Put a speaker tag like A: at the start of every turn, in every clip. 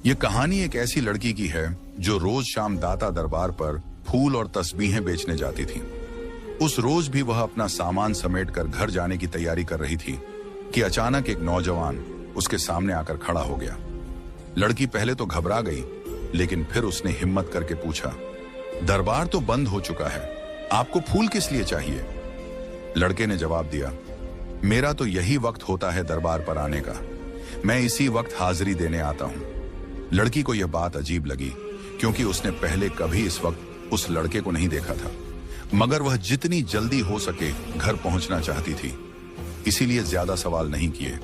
A: ये कहानी एक ऐसी लड़की की है जो रोज शाम दाता दरबार पर फूल और तस्बीहें बेचने जाती थी। उस रोज भी वह अपना सामान समेटकर घर जाने की तैयारी कर रही थी कि अचानक एक नौजवान उसके सामने आकर खड़ा हो गया। लड़की पहले तो घबरा गई, लेकिन फिर उसने हिम्मत करके पूछा, दरबार तो बंद हो चुका है, आपको फूल किस लिए चाहिए? लड़के ने जवाब दिया, मेरा तो यही वक्त होता है दरबार पर आने का, मैं इसी वक्त हाजिरी देने आता हूं। लड़की को यह बात अजीब लगी, क्योंकि उसने पहले कभी इस वक्त उस लड़के को नहीं देखा था, मगर वह जितनी जल्दी हो सके घर पहुंचना चाहती थी, इसीलिए ज्यादा सवाल नहीं किए।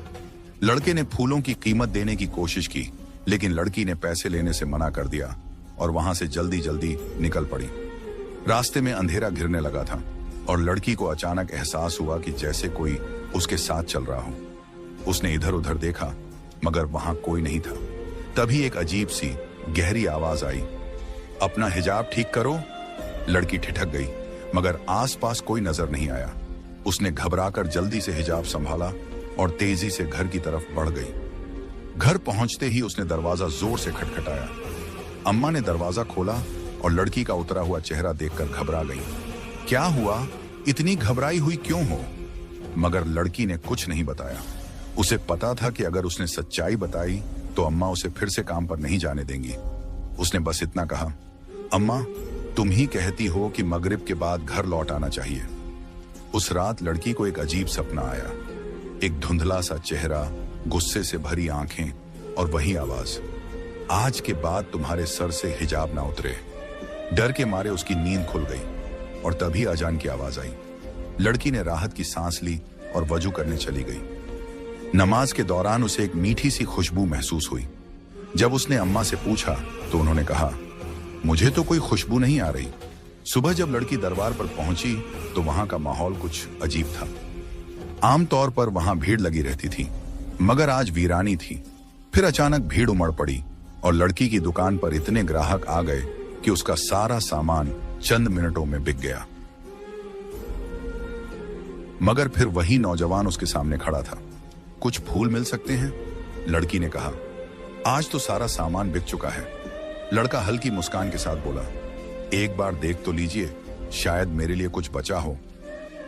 A: लड़के ने फूलों की कीमत देने की कोशिश की, लेकिन लड़की ने पैसे लेने से मना कर दिया और वहां से जल्दी जल्दी निकल पड़ी। रास्ते में अंधेरा घिरने लगा था और लड़की को अचानक एहसास हुआ कि जैसे कोई उसके साथ चल रहा हो। उसने इधर उधर देखा, मगर वहां कोई नहीं था। तभी एक अजीब सी गहरी आवाज आई, अपना हिजाब ठीक करो। लड़की ठिठक गई, मगर आसपास कोई नजर नहीं आया। उसने घबराकर जल्दी से हिजाब संभाला और तेजी से घर की तरफ बढ़ गई। घर पहुंचते ही उसने दरवाजा जोर से खटखटाया। अम्मा ने दरवाजा खोला और लड़की का उतरा हुआ चेहरा देखकर घबरा गई। क्या हुआ, इतनी घबराई हुई क्यों हो? मगर लड़की ने कुछ नहीं बताया। उसे पता था कि अगर उसने सच्चाई बताई तो अम्मा उसे फिर से काम पर नहीं जाने देंगी। उसने बस इतना कहा, अम्मा तुम ही कहती हो कि मगरिब के बाद घर लौट आना चाहिए। उस रात लड़की को एक अजीब सपना आया। एक धुंधला सा चेहरा, गुस्से से भरी आंखें और वही आवाज, आज के बाद तुम्हारे सर से हिजाब ना उतरे। डर के मारे उसकी नींद खुल गई और तभी अजान की आवाज आई। लड़की ने राहत की सांस ली और वजू करने चली गई। नमाज के दौरान उसे एक मीठी सी खुशबू महसूस हुई। जब उसने अम्मा से पूछा तो उन्होंने कहा, मुझे तो कोई खुशबू नहीं आ रही। सुबह जब लड़की दरबार पर पहुंची तो वहां का माहौल कुछ अजीब था। आमतौर पर वहां भीड़ लगी रहती थी, मगर आज वीरानी थी। फिर अचानक भीड़ उमड़ पड़ी और लड़की की दुकान पर इतने ग्राहक आ गए कि उसका सारा सामान चंद मिनटों में बिक गया। मगर फिर वही नौजवान उसके सामने खड़ा था। कुछ फूल मिल सकते हैं? लड़की ने कहा, आज तो सारा सामान बिक चुका है। लड़का हल्की मुस्कान के साथ बोला, एक बार देख तो लीजिए, शायद मेरे लिए कुछ बचा हो।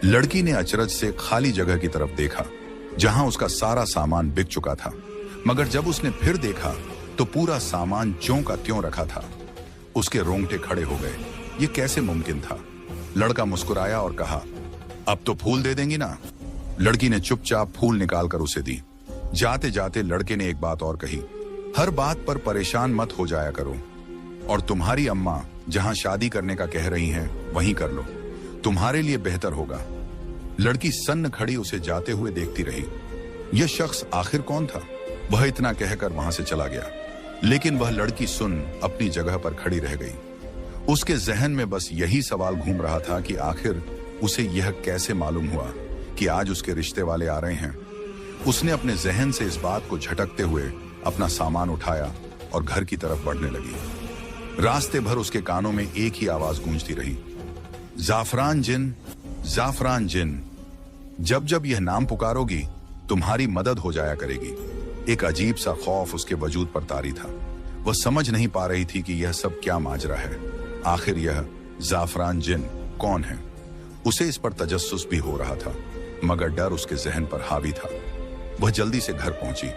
A: लड़की ने अचरज से खाली जगह की तरफ देखा, जहां उसका सारा सामान बिक चुका था। मगर जब उसने फिर देखा तो पूरा सामान ज्यों का त्यों रखा था। उसके रोंगटे खड़े हो गए। ये कैसे मुमकिन था? लड़का मुस्कुराया और कहा, अब तो फूल दे देंगी ना? लड़की ने चुपचाप फूल निकालकर उसे दी। जाते जाते लड़के ने एक बात और कही, हर बात पर परेशान मत हो जाया करो, और तुम्हारी अम्मा जहां शादी करने का कह रही हैं वहीं कर लो, तुम्हारे लिए बेहतर होगा। लड़की सन्न खड़ी उसे जाते हुए देखती रही। यह शख्स आखिर कौन था? वह इतना कहकर वहां से चला गया, लेकिन वह लड़की सुन अपनी जगह पर खड़ी रह गई। उसके जहन में बस यही सवाल घूम रहा था कि आखिर उसे यह कैसे मालूम हुआ कि आज उसके रिश्ते वाले आ रहे हैं। उसने अपने जहन से इस बात को झटकते हुए अपना सामान उठाया और घर की तरफ बढ़ने लगी। रास्ते भर उसके कानों में एक ही आवाज गूंजती रही, जाफरान जिन, जाफरान जिन। जब जब यह नाम पुकारोगी तुम्हारी मदद हो जाया करेगी। एक अजीब सा खौफ उसके वजूद पर तारी था। वह समझ नहीं पा रही थी कि यह सब क्या माजरा है। आखिर यह जाफरान जिन कौन है? उसे इस पर तजस्सुस भी हो रहा था, मगर डर उसके जहन पर हावी था। वह जल्दी से घर पहुंची।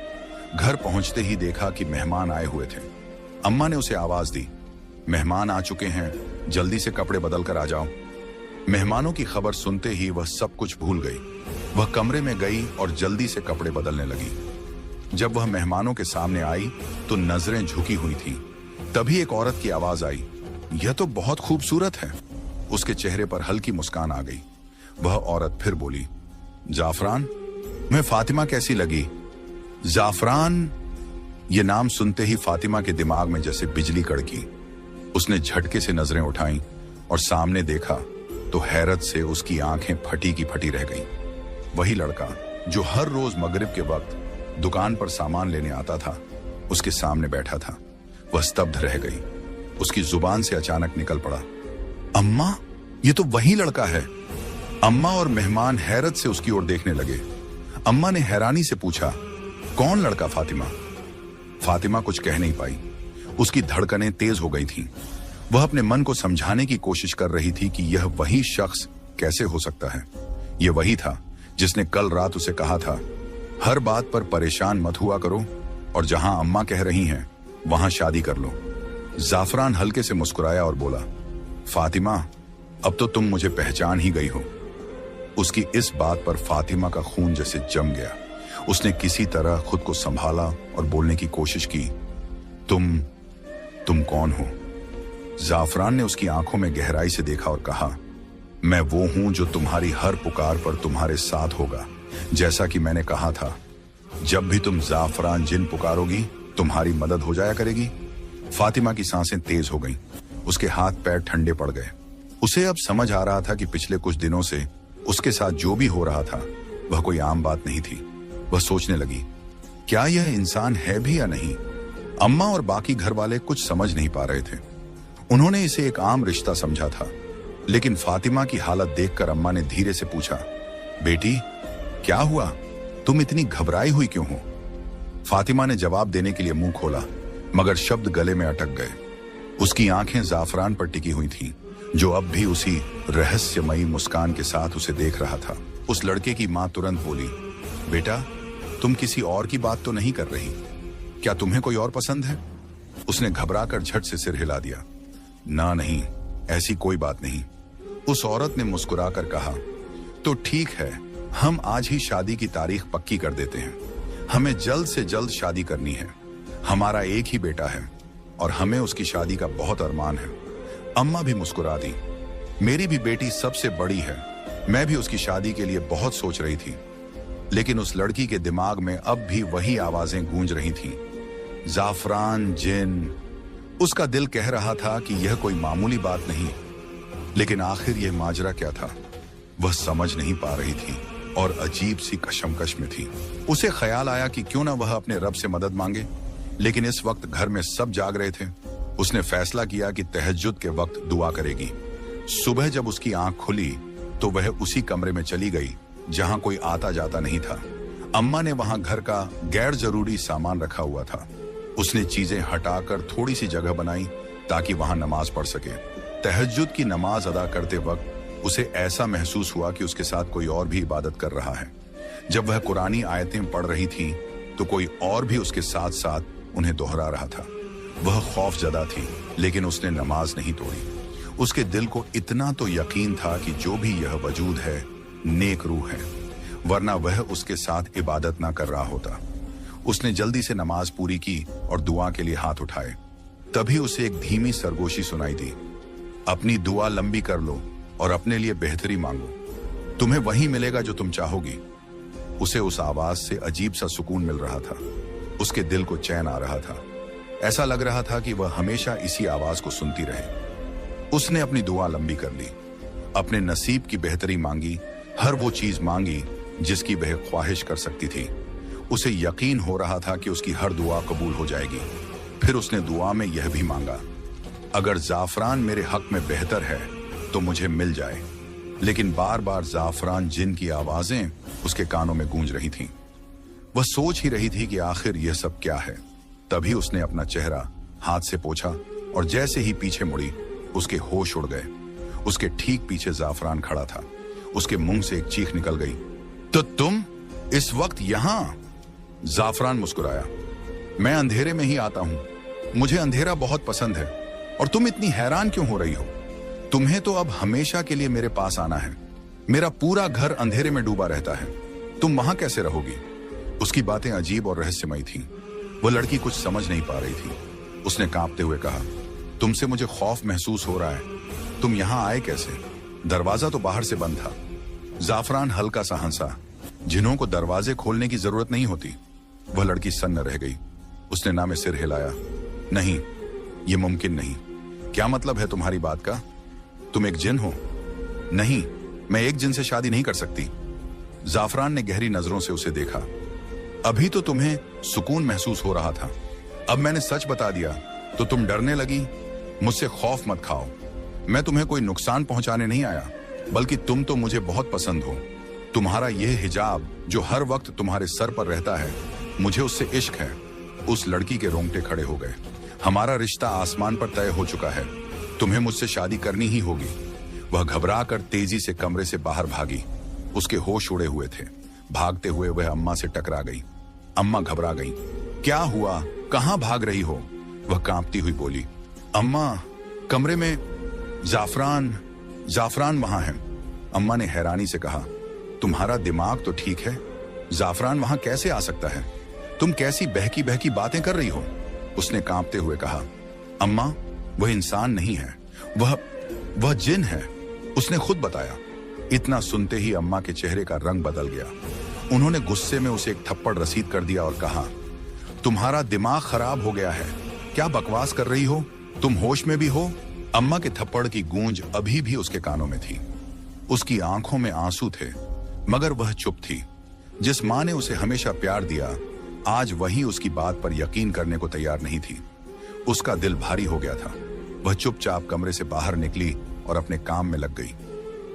A: घर पहुंचते ही देखा कि मेहमान आए हुए थे। अम्मा ने उसे आवाज दी, मेहमान आ चुके हैं, जल्दी से कपड़े बदल कर आ जाओ। मेहमानों की खबर सुनते ही वह सब कुछ भूल गई। वह कमरे में गई और जल्दी से कपड़े बदलने लगी। जब वह मेहमानों के सामने आई तो नजरें झुकी हुई थीं। तभी एक औरत की आवाज आई, यह तो बहुत खूबसूरत है। उसके चेहरे पर हल्की मुस्कान आ गई। वह औरत फिर बोली, जाफरान, मैं फातिमा कैसी लगी? जाफरान, ये नाम सुनते ही फातिमा के दिमाग में जैसे बिजली कड़की। उसने झटके से नजरें उठाईं और सामने देखा तो हैरत से उसकी आंखें फटी की फटी रह गईं। वही लड़का जो हर रोज मगरिब के वक्त दुकान पर सामान लेने आता था, उसके सामने बैठा था। वह स्तब्ध रह गई। उसकी जुबान से अचानक निकल पड़ा, अम्मा, ये तो वही लड़का है। अम्मा और मेहमान हैरत से उसकी ओर देखने लगे। अम्मा ने हैरानी से पूछा, कौन लड़का फातिमा? फातिमा कुछ कह नहीं पाई। उसकी धड़कनें तेज हो गई थीं। वह अपने मन को समझाने की कोशिश कर रही थी कि यह वही शख्स कैसे हो सकता है। यह वही था जिसने कल रात उसे कहा था, हर बात पर परेशान मत हुआ करो और जहां अम्मा कह रही हैं वहां शादी कर लो। जाफरान हल्के से मुस्कुराया और बोला, फातिमा, अब तो तुम मुझे पहचान ही गई हो। उसकी इस बात पर फातिमा का खून जैसे जम गया। उसने किसी तरह खुद को संभाला और बोलने की कोशिश की, तुम कौन हो? जाफरान ने उसकी आंखों में गहराई से देखा और कहा, मैं वो हूं जो तुम्हारी हर पुकार पर तुम्हारे साथ होगा, जैसा कि मैंने कहा था। जब भी तुम जाफरान जिन पुकारोगी तुम्हारी मदद हो जाया करेगी। फातिमा की सांसें तेज हो गईं। उसके हाथ पैर ठंडे पड़ गए। उसे अब समझ आ रहा था कि पिछले कुछ दिनों से उसके साथ जो भी हो रहा था वह कोई आम बात नहीं थी। वह सोचने लगी, क्या यह इंसान है भी या नहीं? अम्मा और बाकी घर वाले कुछ समझ नहीं पा रहे थे। उन्होंने इसे एक आम रिश्ता समझा था। लेकिन फातिमा की हालत देखकर अम्मा ने धीरे से पूछा, बेटी क्या हुआ? तुम इतनी घबराई हुई क्यों हो? फातिमा ने जवाब देने के लिए मुंह खोला, मगर शब्द गले में अटक गए। उसकी आंखें जाफरान पर टिकी हुई थीं, जो अब भी उसी रहस्यमयी मुस्कान के साथ उसे देख रहा था। उस लड़के की मां तुरंत बोली, बेटा तुम किसी और की बात तो नहीं कर रही? क्या तुम्हें कोई और पसंद है? उसने घबराकर झट से सिर हिला दिया। ना नहीं, ऐसी कोई बात नहीं। उस औरत ने मुस्कुराकर कहा, तो ठीक है, हम आज ही शादी की तारीख पक्की कर देते हैं। हमें जल्द से जल्द शादी करनी है। हमारा एक ही बेटा है और हमें उसकी शादी का बहुत अरमान है। अम्मा भी मुस्कुरा दी। मेरी भी बेटी सबसे बड़ी है। मैं भी उसकी शादी के लिए बहुत सोच रही थी। लेकिन उस लड़की के दिमाग में अब भी वही आवाजें गूंज रही थीं। जाफरान जिन। उसका दिल कह रहा था कि यह कोई मामूली बात नहीं, लेकिन आखिर यह माजरा क्या था? वह समझ नहीं पा रही थी और अजीब सी कशमकश में थी। उसे ख्याल आया कि क्यों ना वह अपने रब से मदद मांगे, लेकिन इस वक्त घर में सब जाग रहे थे। उसने फैसला किया कि तहज्जुद के वक्त दुआ करेगी। सुबह जब उसकी आंख खुली तो वह उसी कमरे में चली गई जहां कोई आता जाता नहीं था। अम्मा ने वहां घर का गैर जरूरी सामान रखा हुआ था। उसने चीजें हटाकर थोड़ी सी जगह बनाई ताकि वहां नमाज पढ़ सके। तहज्जुद की नमाज अदा करते वक्त उसे ऐसा महसूस हुआ कि उसके साथ कोई और भी इबादत कर रहा है। जब वह कुरानी आयतें पढ़ रही थी तो कोई और भी उसके साथ साथ उन्हें दोहरा रहा था। वह खौफजदा थी, लेकिन उसने नमाज नहीं तोड़ी। उसके दिल को इतना तो यकीन था कि जो भी यह वजूद है नेक रूह है, वरना वह उसके साथ इबादत ना कर रहा होता। उसने जल्दी से नमाज पूरी की और दुआ के लिए हाथ उठाए। तभी उसे एक धीमी सरगोशी सुनाई दी, अपनी दुआ लंबी कर लो और अपने लिए बेहतरी मांगो, तुम्हें वही मिलेगा जो तुम चाहोगी। उसे उस आवाज से अजीब सा सुकून मिल रहा था। उसके दिल को चैन आ रहा था। ऐसा लग रहा था कि वह हमेशा इसी आवाज को सुनती रहे। उसने अपनी दुआ लंबी कर ली, अपने नसीब की बेहतरी मांगी, हर वो चीज मांगी जिसकी वह ख्वाहिश कर सकती थी। उसे यकीन हो रहा था कि उसकी हर दुआ कबूल हो जाएगी। फिर उसने दुआ में यह भी मांगा, अगर जाफरान मेरे हक में बेहतर है तो मुझे मिल जाए। लेकिन बार बार जाफरान जिन की आवाजें उसके कानों में गूंज रही थीं। वह सोच ही रही थी कि आखिर यह सब क्या है। तभी उसने अपना चेहरा हाथ से पोंछा और जैसे ही पीछे मुड़ी उसके होश उड़ गए। उसके ठीक पीछे जाफरान खड़ा था। उसके मुंह से एक चीख निकल गई, तो तुम इस वक्त यहां? जाफरान मुस्कुराया, मैं अंधेरे में ही आता हूं। मुझे अंधेरा बहुत पसंद है। और तुम इतनी हैरान क्यों हो रही हो? तुम्हें तो अब हमेशा के लिए मेरे पास आना है। मेरा पूरा घर अंधेरे में डूबा रहता है, तुम वहां कैसे रहोगी? उसकी बातें अजीब और रहस्यमयी थीं। वह लड़की कुछ समझ नहीं पा रही थी। उसने कांपते हुए कहा, तुमसे मुझे खौफ महसूस हो रहा है। तुम यहां आए कैसे? दरवाजा तो बाहर से बंद था। जाफरान हल्का सा हंसा, जिन्हों को दरवाजे खोलने की जरूरत नहीं होती। वह लड़की सन्न रह गई। उसने ना में सिर हिलाया, नहीं, यह मुमकिन नहीं। क्या मतलब है तुम्हारी बात का? तुम एक जिन हो? नहीं, मैं एक जिन से शादी नहीं कर सकती। जाफरान ने गहरी नजरों से उसे देखा। अभी तो तुम्हें सुकून महसूस हो रहा था, अब मैंने सच बता दिया तो तुम डरने लगी। मुझसे खौफ मत खाओ। मैं तुम्हें कोई नुकसान पहुंचाने नहीं आया, बल्कि तुम तो मुझे बहुत पसंद हो। तुम्हारा यह हिजाब जो हर वक्त तुम्हारे सर पर रहता है, मुझे उससे इश्क है। उस लड़की के रोंगटे खड़े हो गए। हमारा रिश्ता आसमान पर तय हो चुका है, तुम्हें मुझसे शादी करनी ही होगी। वह घबरा कर तेजी से कमरे से बाहर भागी। उसके होश उड़े हुए थे। भागते हुए वह अम्मा से टकरा गई। अम्मा घबरा गई। क्या हुआ, कहां भाग रही हो? वह कांपती हुई बोली। अम्मा, कमरे में जाफरान वहां है। अम्मा ने हैरानी से कहा, तुम्हारा दिमाग तो ठीक है, जाफरान वहां कैसे आ सकता है? तुम कैसी बहकी बहकी बातें कर रही हो? उसने कांपते हुए कहा। अम्मा, वह इंसान नहीं है, वह जिन है, उसने खुद बताया। इतना सुनते ही अम्मा के चेहरे का रंग बदल गया। उन्होंने गुस्से में उसे एक थप्पड़ रसीद कर दिया और कहा, तुम्हारा दिमाग खराब हो गया है, क्या बकवास कर रही हो? तुम होश में भी हो? अम्मा के थप्पड़ की गूंज अभी भी उसके कानों में थी। उसकी आंखों में आंसू थे, मगर वह चुप थी। जिस मां ने उसे हमेशा प्यार दिया, आज वही उसकी बात पर यकीन करने को तैयार नहीं थी। उसका दिल भारी हो गया था। वह चुपचाप कमरे से बाहर निकली और अपने काम में लग गई।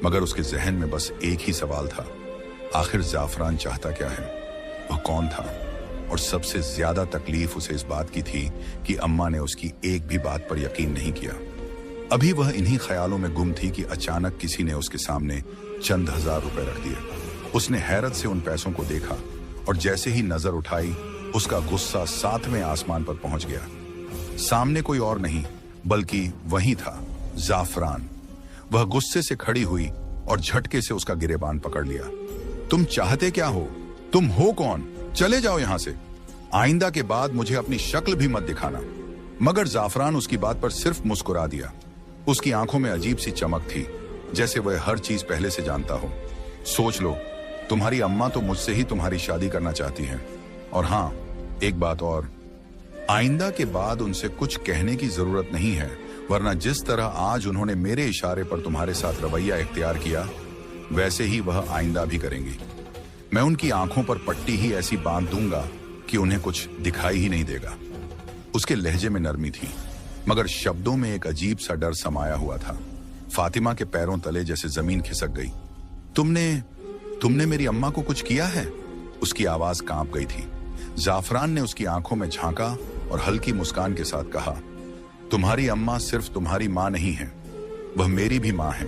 A: मगर उसके जहन में बस एक ही सवाल था, आखिर जाफरान चाहता क्या है? वह कौन था? और सबसे ज्यादा तकलीफ उसे इस बात की थी कि अम्मा ने उसकी एक भी बात पर यकीन नहीं किया। अभी वह इन्हीं ख्यालों में गुम थी कि अचानक किसी ने उसके सामने चंद हजार रुपए रख दिए। उसने हैरत से उन पैसों को देखा और जैसे ही नजर उठाई, उसका गुस्सा 7वें आसमान पर पहुंच गया। सामने कोई और नहीं बल्कि वही था, जाफरान। वह गुस्से से खड़ी हुई और झटके से उसका गिरेबान पकड़ लिया। तुम चाहते क्या हो? तुम हो कौन? चले जाओ यहां से। आइंदा के बाद मुझे अपनी शक्ल भी मत दिखाना। मगर जाफरान उसकी बात पर सिर्फ मुस्कुरा दिया। उसकी आंखों में अजीब सी चमक थी, जैसे वह हर चीज पहले से जानता हो। सोच लो, तुम्हारी अम्मा तो मुझसे ही तुम्हारी शादी करना चाहती हैं। और हाँ, एक बात और, आइंदा के बाद उनसे कुछ कहने की जरूरत नहीं है, वरना जिस तरह आज उन्होंने मेरे इशारे पर तुम्हारे साथ रवैया इख्तियार किया, वैसे ही वह आइंदा भी करेंगी। मैं उनकी आंखों पर पट्टी ही ऐसी बांध दूंगा कि उन्हें कुछ दिखाई ही नहीं देगा। उसके लहजे में नरमी थी, मगर शब्दों में एक अजीब सा डर समाया हुआ था। फातिमा के पैरों तले जैसे जमीन खिसक गई। तुमने मेरी अम्मा को कुछ किया है? उसकी आवाज कांप गई थी। जाफरान ने उसकी आंखों में झांका और हल्की मुस्कान के साथ कहा, तुम्हारी अम्मा सिर्फ तुम्हारी मां नहीं है, वह मेरी भी मां है।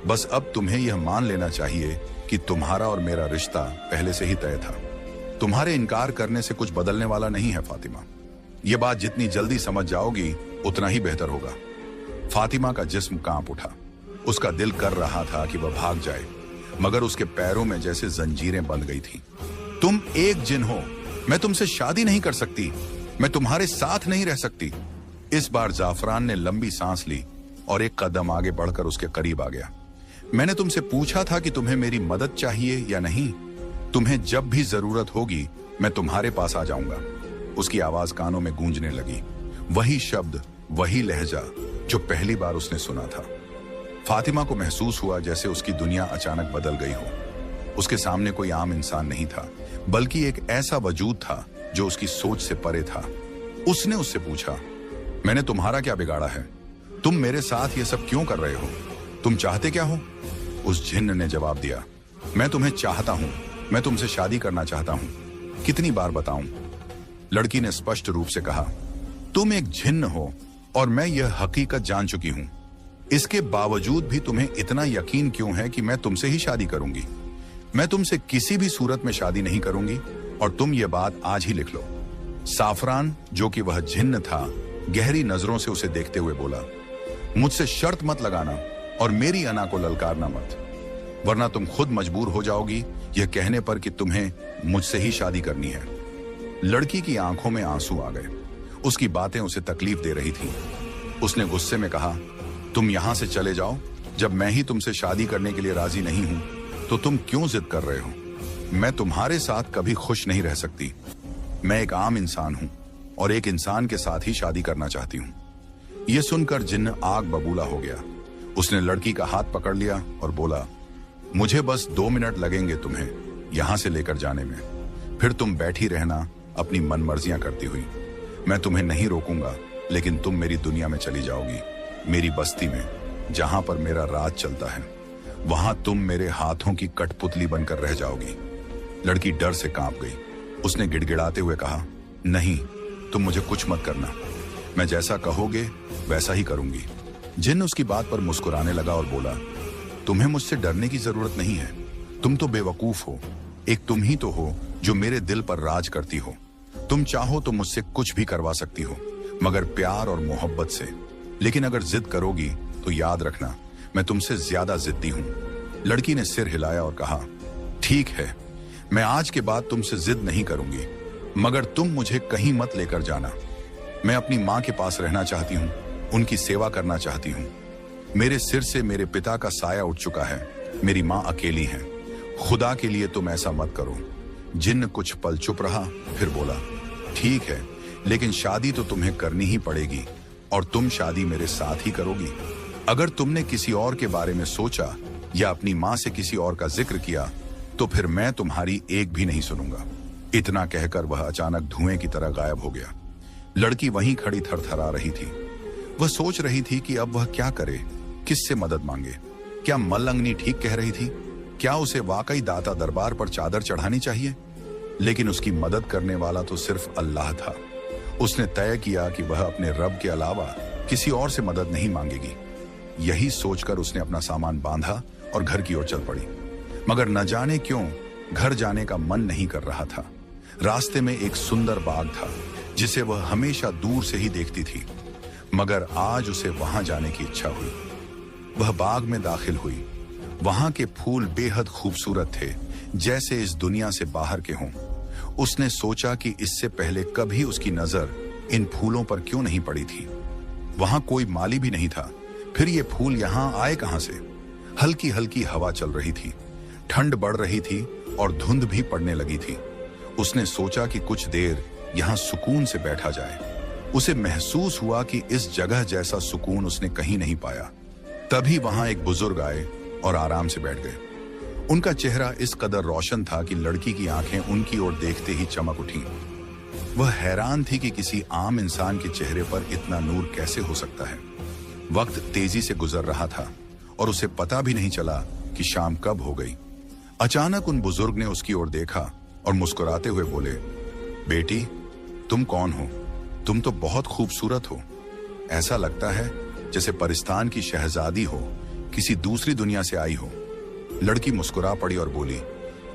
A: बस अब तुम्हें यह मान लेना चाहिए कि तुम्हारा और मेरा रिश्ता पहले से ही तय था। तुम्हारे इनकार करने से कुछ बदलने वाला नहीं है फातिमा। यह बात जितनी जल्दी समझ जाओगी उतना ही बेहतर होगा। फातिमा का जिस्म कांप उठा। उसका दिल कर रहा था कि वह भाग जाए, मगर उसके पैरों में जैसे जंजीरें बंध गई थी। तुम एक जिन हो, मैं तुमसे शादी नहीं कर सकती, मैं तुम्हारे साथ नहीं रह सकती। इस बार जाफरान ने लंबी सांस ली और एक कदम आगे बढ़कर उसके करीब आ गया। मैंने तुमसे पूछा था कि तुम्हें मेरी मदद चाहिए या नहीं। तुम्हें जब भी जरूरत होगी मैं तुम्हारे पास आ जाऊंगा। उसकी आवाज कानों में गूंजने लगी। वही शब्द, वही लहजा जो पहली बार उसने सुना था। फातिमा को महसूस हुआ जैसे उसकी दुनिया अचानक बदल गई हो। उसके सामने कोई आम इंसान नहीं था, बल्कि एक ऐसा वजूद था जो उसकी सोच से परे था। उसने उससे पूछा, मैंने तुम्हारा क्या बिगाड़ा है? तुम मेरे साथ ये सब क्यों कर रहे हो? तुम चाहते क्या हो? उस जिन्न ने जवाब दिया, मैं तुम्हें चाहता हूं, मैं तुमसे शादी करना चाहता हूं। कितनी बार बताऊं? लड़की ने स्पष्ट रूप से कहा, तुम एक जिन्न हो और मैं यह हकीकत जान चुकी हूं। इसके बावजूद भी तुम्हें इतना यकीन क्यों है कि मैं तुमसे ही शादी करूंगी? मैं तुमसे किसी भी सूरत में शादी नहीं करूंगी और तुम ये बात आज ही लिख लो। साफरान, जो कि वह जिन्न था, गहरी नजरों से उसे देखते हुए बोला, मुझसे शर्त मत लगाना और मेरी अना को ललकारना मत, वरना तुम खुद मजबूर हो जाओगी यह कहने पर कि तुम्हें मुझसे ही शादी करनी है। लड़की की आंखों में आंसू आ गए। उसकी बातें उसे तकलीफ दे रही थी। उसने गुस्से में कहा, तुम यहां से चले जाओ। जब मैं ही तुमसे शादी करने के लिए राजी नहीं हूं तो तुम क्यों जिद कर रहे हो? मैं तुम्हारे साथ कभी खुश नहीं रह सकती। मैं एक आम इंसान हूं और एक इंसान के साथ ही शादी करना चाहती हूं। यह सुनकर जिन्न आग बबूला हो गया। उसने लड़की का हाथ पकड़ लिया और बोला, मुझे बस 2 मिनट लगेंगे तुम्हें यहां से लेकर जाने में, फिर तुम बैठी रहना अपनी मनमर्जियां करती हुई। मैं तुम्हें नहीं रोकूंगा, लेकिन तुम मेरी दुनिया में चली जाओगी, मेरी बस्ती में, जहां पर मेरा राज चलता है। वहां तुम मेरे हाथों की कठपुतली बनकर रह जाओगी। लड़की डर से कांप गई। उसने गिड़गिड़ाते हुए कहा, नहीं, तुम मुझे कुछ मत करना, मैं जैसा कहोगे वैसा ही करूंगी। जिन्न उसकी बात पर मुस्कुराने लगा और बोला, तुम्हें मुझसे डरने की जरूरत नहीं है, तुम तो बेवकूफ हो। एक तुम ही तो हो जो मेरे दिल पर राज करती हो। तुम चाहो तो मुझसे कुछ भी करवा सकती हो, मगर प्यार और मोहब्बत से। लेकिन अगर जिद करोगी तो याद रखना, मैं तुमसे ज्यादा जिद्दी हूं। लड़की ने सिर हिलाया और कहा, ठीक है, मैं आज के बाद तुमसे जिद नहीं करूंगी, मगर तुम मुझे कहीं मत लेकर जाना। मैं अपनी माँ के पास रहना चाहती हूँ, उनकी सेवा करना चाहती हूँ। मेरे सिर से मेरे पिता का साया उठ चुका है, मेरी माँ अकेली है। खुदा के लिए तुम ऐसा मत करो। जिन्न कुछ पल चुप रहा, फिर बोला, ठीक है, लेकिन शादी तो तुम्हें करनी ही पड़ेगी, और तुम शादी मेरे साथ ही करोगी। अगर तुमने किसी और के बारे में सोचा या अपनी माँ से किसी और का जिक्र किया तो फिर मैं तुम्हारी एक भी नहीं सुनूंगा। इतना कहकर वह अचानक धुएं की तरह गायब हो गया। लड़की वहीं खड़ी थरथरा रही थी। वह सोच रही थी कि अब वह क्या करे, किससे मदद मांगे। क्या मल्लंगनी ठीक कह रही थी? क्या उसे वाकई दाता दरबार पर चादर चढ़ानी चाहिए? लेकिन उसकी मदद करने वाला तो सिर्फ अल्लाह था। उसने तय किया कि वह अपने रब के अलावा किसी और से मदद नहीं मांगेगी। यही सोचकर उसने अपना सामान बांधा और घर की ओर चल पड़ी। मगर न जाने क्यों घर जाने का मन नहीं कर रहा था। रास्ते में एक सुंदर बाग था जिसे वह हमेशा दूर से ही देखती थी, मगर आज उसे वहां जाने की इच्छा हुई। वह बाग में दाखिल हुई। वहां के फूल बेहद खूबसूरत थे, जैसे इस दुनिया से बाहर के हों। उसने सोचा कि इससे पहले कभी उसकी नजर इन फूलों पर क्यों नहीं पड़ी थी। वहां कोई माली भी नहीं था, फिर ये फूल यहां आए कहां से? हल्की हल्की हवा चल रही थी, ठंड बढ़ रही थी और धुंध भी पड़ने लगी थी। उसने सोचा कि कुछ देर यहां सुकून से बैठा जाए। उसे महसूस हुआ कि इस जगह जैसा सुकून उसने कहीं नहीं पाया। तभी वहां एक बुजुर्ग आए और आराम से बैठ गए। उनका चेहरा इस कदर रोशन था कि लड़की की आंखें उनकी ओर देखते ही चमक उठी। वह हैरान थी कि किसी आम इंसान के चेहरे पर इतना नूर कैसे हो सकता है। वक्त तेजी से गुजर रहा था और उसे पता भी नहीं चला कि शाम कब हो गई। अचानक उन बुजुर्ग ने उसकी ओर देखा और मुस्कुराते हुए बोले, बेटी, तुम कौन हो? तुम तो बहुत खूबसूरत हो। ऐसा लगता है जैसे परिस्तान की शहजादी हो, किसी दूसरी दुनिया से आई हो। लड़की मुस्कुरा पड़ी और बोली,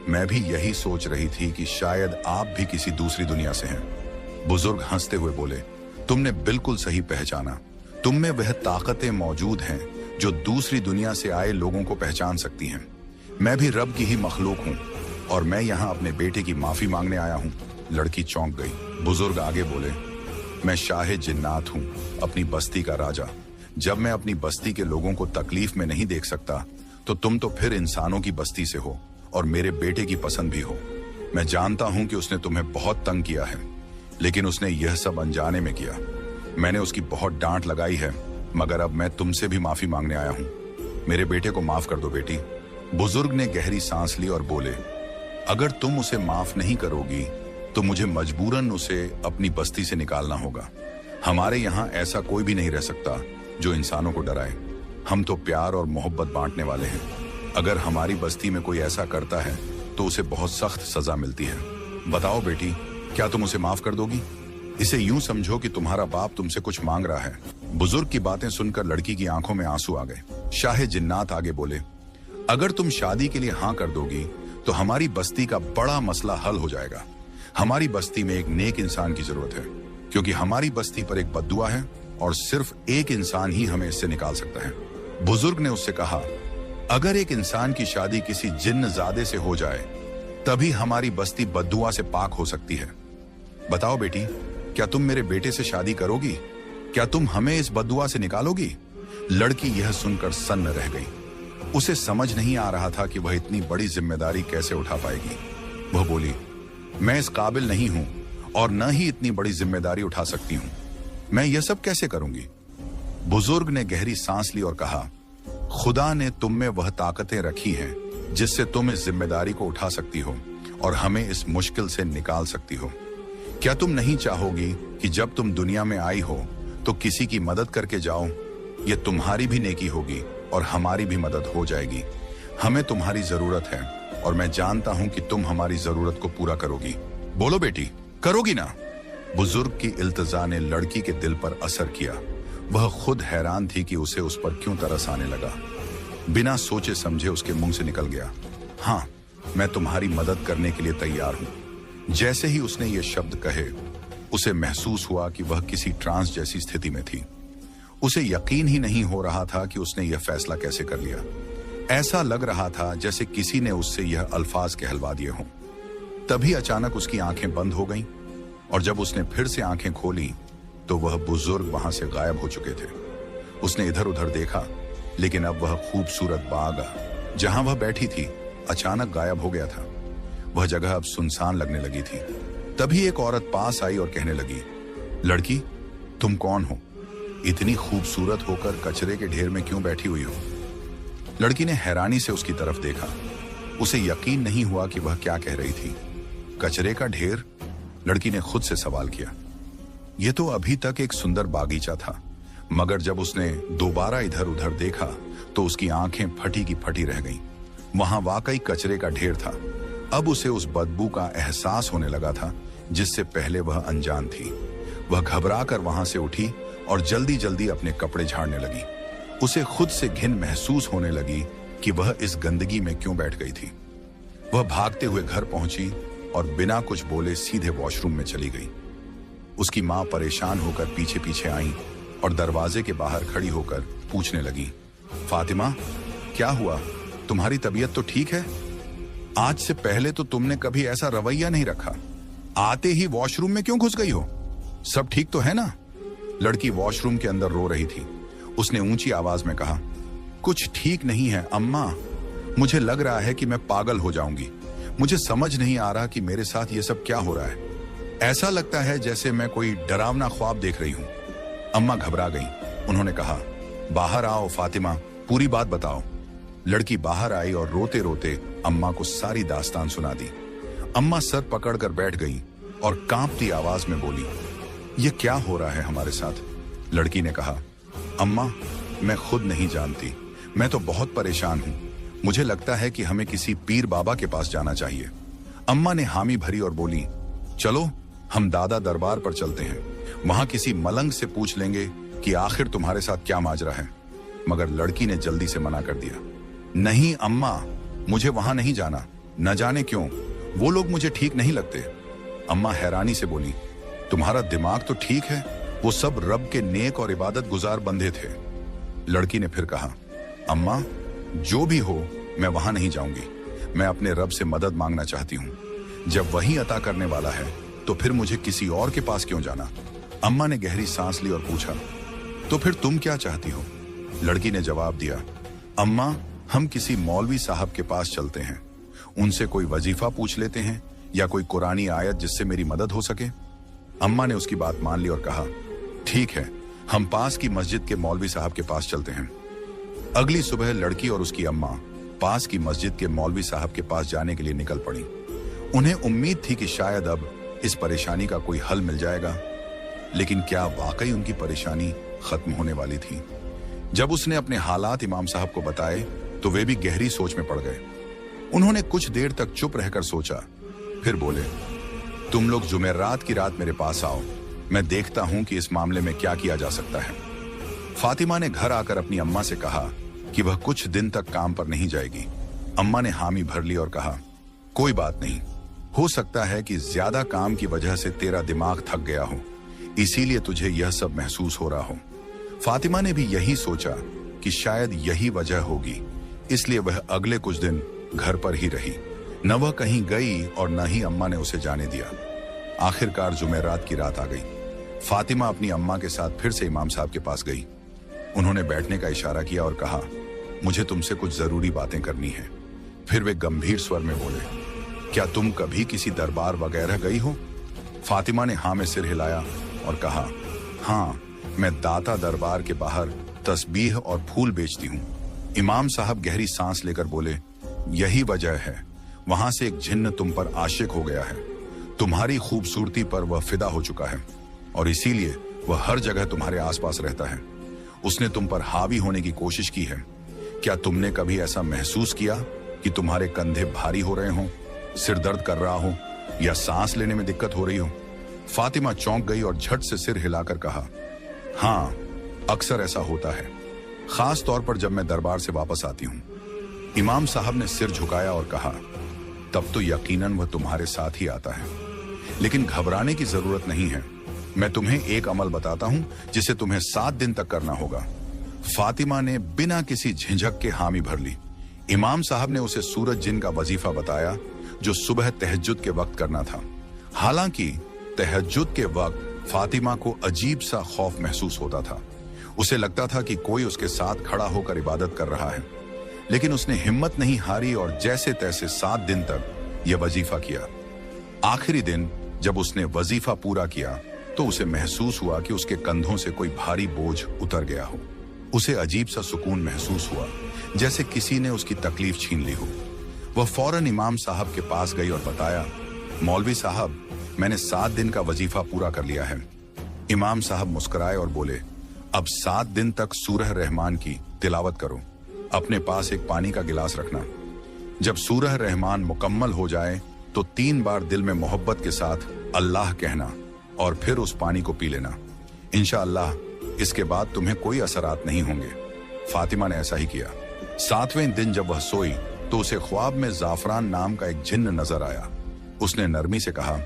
A: मैं भी यही सोच रही थी कि शायद आप भी किसी दूसरी दुनिया से हैं। बुजुर्ग हंसते हुए बोले, तुमने बिल्कुल सही पहचाना। तुम में वह ताकतें मौजूद हैं जो दूसरी दुनिया से आए लोगों को पहचान सकती हैं। मैं भी रब की ही मखलूक हूँ और मैं यहाँ अपने बेटे की माफी मांगने आया हूँ। लड़की चौंक गई। बुजुर्ग आगे बोले, मैं शाह जिन्नात हूँ, अपनी बस्ती का राजा। जब मैं अपनी बस्ती के लोगों को तकलीफ में नहीं देख सकता तो तुम तो फिर इंसानों की बस्ती से हो और मेरे बेटे की पसंद भी हो। मैं जानता हूं कि उसने तुम्हें बहुत तंग किया है, लेकिन उसने यह सब अनजाने में किया। मैंने उसकी बहुत डांट लगाई है, मगर अब मैं तुमसे भी माफी मांगने आया हूं। मेरे बेटे को माफ कर दो बेटी। बुजुर्ग ने गहरी सांस ली और बोले, अगर तुम उसे माफ नहीं करोगी तो मुझे मजबूरन उसे अपनी बस्ती से निकालना होगा। हमारे यहाँ ऐसा कोई भी नहीं रह सकता जो इंसानों को डराए। हम तो प्यार और मोहब्बत बांटने वाले हैं। अगर हमारी बस्ती में कोई ऐसा करता है तो उसे बहुत सख्त सजा मिलती है। बताओ बेटी, क्या तुम उसे माफ कर दोगी? इसे यूं समझो कि तुम्हारा बाप तुमसे कुछ मांग रहा है। बुजुर्ग की बातें सुनकर लड़की की आंखों में आंसू आ गए। शाह जिन्नात आगे बोले, अगर तुम शादी के लिए हाँ कर दोगी तो हमारी बस्ती का बड़ा मसला हल हो जाएगा। हमारी बस्ती में एक नेक इंसान की जरूरत है, क्योंकि हमारी बस्ती पर एक बद्दुआ है और सिर्फ एक इंसान ही हमें इससे निकाल सकता है। बुजुर्ग ने उससे कहा, अगर एक इंसान की शादी किसी जिन्नजादे से हो जाए तभी हमारी बस्ती बद्दुआ से पाक हो सकती है। बताओ बेटी, क्या तुम मेरे बेटे से शादी करोगी? क्या तुम हमें इस बद्दुआ से निकालोगी? लड़की यह सुनकर सन्न रह गई। उसे समझ नहीं आ रहा था कि वह इतनी बड़ी जिम्मेदारी कैसे उठा पाएगी। वह बोली, मैं इस काबिल नहीं हूं और न ही इतनी बड़ी जिम्मेदारी उठा सकती हूं। मैं यह सब कैसे करूंगी? बुजुर्ग ने गहरी सांस ली और कहा, खुदा ने तुम में वह ताकतें रखी हैं जिससे तुम इस जिम्मेदारी को उठा सकती हो और हमें इस मुश्किल से निकाल सकती हो। क्या तुम नहीं चाहोगी कि जब तुम दुनिया में आई हो तो किसी की मदद करके जाओ? यह तुम्हारी भी नेकी होगी और हमारी भी मदद हो जाएगी। हमें तुम्हारी जरूरत है और मैं जानता हूं कि तुम हमारी जरूरत को पूरा करोगी। बोलो बेटी, करोगी ना? बुजुर्ग की इल्तिजा ने लड़की के दिल पर असर किया। वह खुद हैरान थी कि उसे उस पर क्यों तरस आने लगा। बिना सोचे समझे उसके मुंह से निकल गया, हाँ, मैं तुम्हारी मदद करने के लिए तैयार हूं। जैसे ही उसने ये शब्द कहे, उसे महसूस हुआ कि वह किसी ट्रांस जैसी स्थिति में थी। उसे यकीन ही नहीं हो रहा था कि उसने यह फैसला कैसे कर लिया। ऐसा लग रहा था जैसे किसी ने उससे यह अल्फाज कहलवा दिए हों। तभी अचानक उसकी आंखें बंद हो गईं और जब उसने फिर से आंखें खोली तो वह बुजुर्ग वहां से गायब हो चुके थे। उसने इधर उधर देखा, लेकिन अब वह खूबसूरत बाग जहां वह बैठी थी अचानक गायब हो गया था। वह जगह अब सुनसान लगने लगी थी। तभी एक औरत पास आई और कहने लगी, लड़की, तुम कौन हो? इतनी खूबसूरत होकर कचरे के ढेर में क्यों बैठी हुई हो? लड़की ने हैरानी से उसकी तरफ देखा। उसे यकीन नहीं हुआ कि वह क्या कह रही थी। कचरे का ढेर? लड़की ने खुद से सवाल किया। यह तो अभी तक एक सुंदर बागीचा था, मगर जब उसने दोबारा इधर उधर देखा तो उसकी आंखें फटी की फटी रह गईं। वहां वाकई कचरे का ढेर था। अब उसे उस बदबू का एहसास होने लगा था जिससे पहले वह अनजान थी। वह घबराकर वहां से उठी और जल्दी जल्दी अपने कपड़े झाड़ने लगी। उसे खुद से घिन महसूस होने लगी कि वह इस गंदगी में क्यों बैठ गई थी। वह भागते हुए घर पहुंची और बिना कुछ बोले सीधे वॉशरूम में चली गई। उसकी मां परेशान होकर पीछे पीछे आई और दरवाजे के बाहर खड़ी होकर पूछने लगी, फातिमा, क्या हुआ? तुम्हारी तबीयत तो ठीक है? आज से पहले तो तुमने कभी ऐसा रवैया नहीं रखा। आते ही वॉशरूम में क्यों घुस गई हो? सब ठीक तो है ना? लड़की वॉशरूम के अंदर रो रही थी। उसने ऊंची आवाज में कहा, कुछ ठीक नहीं है अम्मा। मुझे लग रहा है कि मैं पागल हो जाऊंगी। मुझे समझ नहीं आ रहा कि मेरे साथ ये सब क्या हो रहा है। ऐसा लगता है जैसे मैं कोई डरावना ख्वाब देख रही हूं। अम्मा घबरा गईं। उन्होंने कहा, बाहर आओ फातिमा, पूरी बात बताओ। लड़की बाहर आई और रोते रोते अम्मा को सारी दास्तान सुना दी। अम्मा सर पकड़कर बैठ गई और कांपती आवाज में बोली, ये क्या हो रहा है हमारे साथ? लड़की ने कहा, अम्मा, मैं खुद नहीं जानती। मैं तो बहुत परेशान हूं। मुझे लगता है कि हमें किसी पीर बाबा के पास जाना चाहिए। अम्मा ने हामी भरी और बोली, चलो हम दादा दरबार पर चलते हैं। वहां किसी मलंग से पूछ लेंगे कि आखिर तुम्हारे साथ क्या माजरा है। मगर लड़की ने जल्दी से मना कर दिया, नहीं अम्मा, मुझे वहां नहीं जाना। न जाने क्यों, वो लोग मुझे ठीक नहीं लगते। अम्मा हैरानी से बोली, तुम्हारा दिमाग तो ठीक है, वो सब रब के नेक और इबादत गुजार बंदे थे। लड़की ने फिर कहा, अम्मा, जो भी हो, मैं वहां नहीं जाऊंगी। मैं अपने रब से मदद मांगना चाहती हूं। जब वही अता करने वाला है तो फिर मुझे किसी और के पास क्यों जाना? अम्मा ने गहरी सांस ली और पूछा, तो फिर तुम क्या चाहती हो? लड़की ने जवाब दिया, अम्मा, हम किसी मौलवी साहब के पास चलते हैं। उनसे कोई वजीफा पूछ लेते हैं या कोई कुरानी आयत जिससे मेरी मदद हो सके। अम्मा ने उसकी बात मान ली और कहा, ठीक है, हम पास की मस्जिद के मौलवी साहब के पास चलते हैं। अगली सुबह लड़की और उसकी अम्मा पास की मस्जिद के मौलवी साहब के पास जाने के लिए निकल पड़ी। उन्हें उम्मीद थी कि शायद अब इस परेशानी का कोई हल मिल जाएगा, लेकिन क्या वाकई उनकी परेशानी खत्म होने वाली थी? जब उसने अपने हालात इमाम साहब को बताए तो वे भी गहरी सोच में पड़ गए। उन्होंने कुछ देर तक चुप रहकर सोचा, फिर बोले, तुम लोग जुमेरात की रात मेरे पास आओ, मैं देखता हूं कि इस मामले में क्या किया जा सकता है। फातिमा ने घर आकर अपनी अम्मा से कहा कि वह कुछ दिन तक काम पर नहीं जाएगी। अम्मा ने हामी भर ली और कहा, कोई बात नहीं, हो सकता है कि ज्यादा काम की वजह से तेरा दिमाग थक गया हो, इसीलिए तुझे यह सब महसूस हो रहा हो। फातिमा ने भी यही सोचा कि शायद यही वजह होगी, इसलिए वह अगले कुछ दिन घर पर ही रही। न वह कहीं गई और न ही अम्मा ने उसे जाने दिया। आखिरकार जुमेरात की रात आ गई। फातिमा अपनी अम्मा के साथ फिर से इमाम साहब के पास गई। उन्होंने बैठने का इशारा किया और कहा, मुझे तुमसे कुछ जरूरी बातें करनी है। फिर वे गंभीर स्वर में बोले, क्या तुम कभी किसी दरबार वगैरह गई हो? फातिमा ने हाँ में सिर हिलाया और कहा, हाँ, मैं दाता दरबार के बाहर तस्बीह और फूल बेचती हूँ। इमाम साहब गहरी सांस लेकर बोले, यही वजह है, वहां से एक जिन्न तुम पर आशिक हो गया है। तुम्हारी खूबसूरती पर वह फिदा हो चुका है और इसीलिए वह हर जगह तुम्हारे आसपास रहता है। उसने तुम पर हावी होने की कोशिश की है। क्या तुमने कभी ऐसा महसूस किया कि तुम्हारे कंधे भारी हो रहे हों, सिर दर्द कर रहा हो या सांस लेने में दिक्कत हो रही हो? फातिमा चौंक गई और झट से सिर हिलाकर कहा, हाँ, अक्सर ऐसा होता है, खास तौर पर जब मैं दरबार से वापस आती हूं। इमाम साहब ने सिर झुकाया और कहा, तब तो यकीनन वह तुम्हारे साथ ही आता है, लेकिन घबराने की जरूरत नहीं है। मैं तुम्हें एक अमल बताता हूं जिसे तुम्हें 7 दिन तक करना होगा। फातिमा ने बिना किसी झिझक के हामी भर ली। इमाम साहब ने उसे सूरज जिन का वजीफा बताया जो सुबह तहज्जुद के वक्त करना था। हालांकि तहज्जुद के वक्त फातिमा को अजीब सा खौफ महसूस होता था। उसे लगता था कि कोई उसके साथ खड़ा होकर इबादत कर रहा है, लेकिन उसने हिम्मत नहीं हारी और जैसे तैसे 7 दिन तक यह वजीफा किया। आखिरी दिन जब उसने वजीफा पूरा किया तो उसे महसूस हुआ कि उसके कंधों से कोई भारी बोझ उतर गया हो। उसे अजीब सा सुकून महसूस हुआ, जैसे किसी ने उसकी तकलीफ छीन ली हो। वह फौरन इमाम साहब के पास गई और बताया, मौलवी साहब, मैंने 7 दिन का वजीफा पूरा कर लिया है। इमाम साहब मुस्कुराए और बोले, अब 7 दिन तक सूरह रहमान की तिलावत करो। अपने पास एक पानी का गिलास रखना। जब सूरह रहमान मुकम्मल हो जाए तो 3 बार दिल में मोहब्बत के साथ अल्लाह कहना और फिर उस पानी को पी लेना। इंशाअल्लाह इसके बाद तुम्हें कोई असरात नहीं होंगे। फातिमा ने ऐसा ही किया। 7वें दिन जब वह सोई तो उसे ख्वाब में जाफरान नाम का एक जिन्न नजर आया। उसने नरमी से कहा,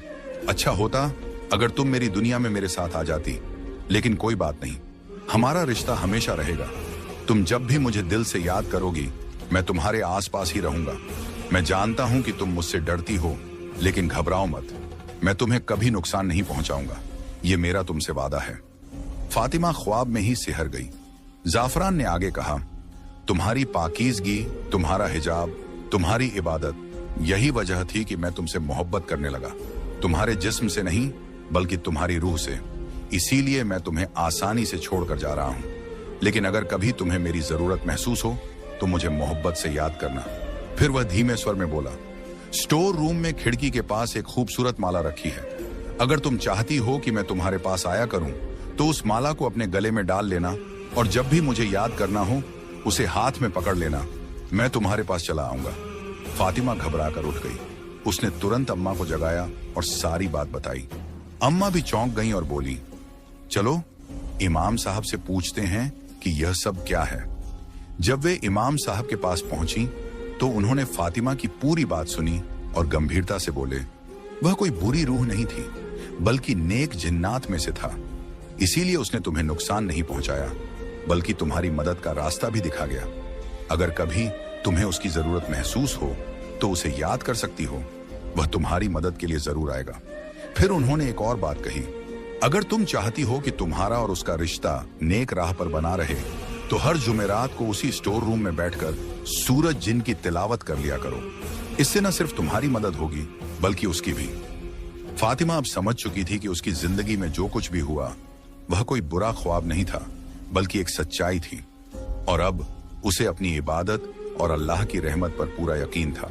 A: अच्छा होता अगर तुम मेरी दुनिया में मेरे साथ आ जाती, लेकिन कोई बात नहीं, हमारा रिश्ता हमेशा रहेगा। तुम जब भी मुझे दिल से याद करोगी मैं तुम्हारे आसपास ही रहूंगा। मैं जानता हूं कि तुम मुझसे डरती हो, लेकिन घबराओ मत, मैं तुम्हें कभी नुकसान नहीं पहुंचाऊंगा। ये मेरा तुमसे वादा है। फातिमा ख्वाब में ही सिहर गई। जाफरान ने आगे कहा, तुम्हारी पाकीज़गी, तुम्हारा हिजाब, तुम्हारी इबादत, यही वजह थी कि मैं तुमसे मोहब्बत करने लगा। तुम्हारे जिस्म से नहीं बल्कि तुम्हारी रूह से। इसीलिए मैं तुम्हें आसानी से छोड़कर जा रहा हूं। लेकिन अगर कभी तुम्हें मेरी जरूरत महसूस हो तो मुझे मोहब्बत से याद करना। फिर वह धीमे स्वर में बोला, स्टोर रूम में खिड़की के पास एक खूबसूरत माला रखी है। अगर तुम चाहती हो कि मैं तुम्हारे पास आया करूं तो उस माला को अपने गले में डाल लेना और जब भी मुझे याद करना हो उसे हाथ में पकड़ लेना। मैं तुम्हारे पास चला आऊंगा। फातिमा घबरा कर उठ गई। उसने तुरंत अम्मा को जगाया और सारी बात बताई। अम्मा भी चौंक गईं और बोली, चलो इमाम साहब से पूछते हैं कि यह सब क्या है। जब वे इमाम साहब के पास पहुंची तो उन्होंने फातिमा की पूरी बात सुनी और गंभीरता से बोले, वह कोई बुरी रूह नहीं थी बल्कि नेक जिन्नात में से था। इसीलिए उसने तुम्हें नुकसान नहीं पहुंचाया बल्कि तुम्हारी मदद का रास्ता भी दिखा गया। अगर कभी तुम्हें उसकी जरूरत महसूस हो तो उसे याद कर सकती हो, वह तुम्हारी मदद के लिए जरूर आएगा। फिर उन्होंने एक और बात कही, अगर तुम चाहती हो कि तुम्हारा और उसका रिश्ता नेक राह पर बना रहे तो हर जुमेरात को उसी स्टोर रूम में बैठकर सूरज जिन की तिलावत कर लिया करो। इससे न सिर्फ तुम्हारी मदद होगी बल्कि उसकी भी। फातिमा अब समझ चुकी थी कि उसकी जिंदगी में जो कुछ भी हुआ वह कोई बुरा ख्वाब नहीं था बल्कि एक सच्चाई थी, और अब उसे अपनी इबादत और अल्लाह की रहमत पर पूरा यकीन था।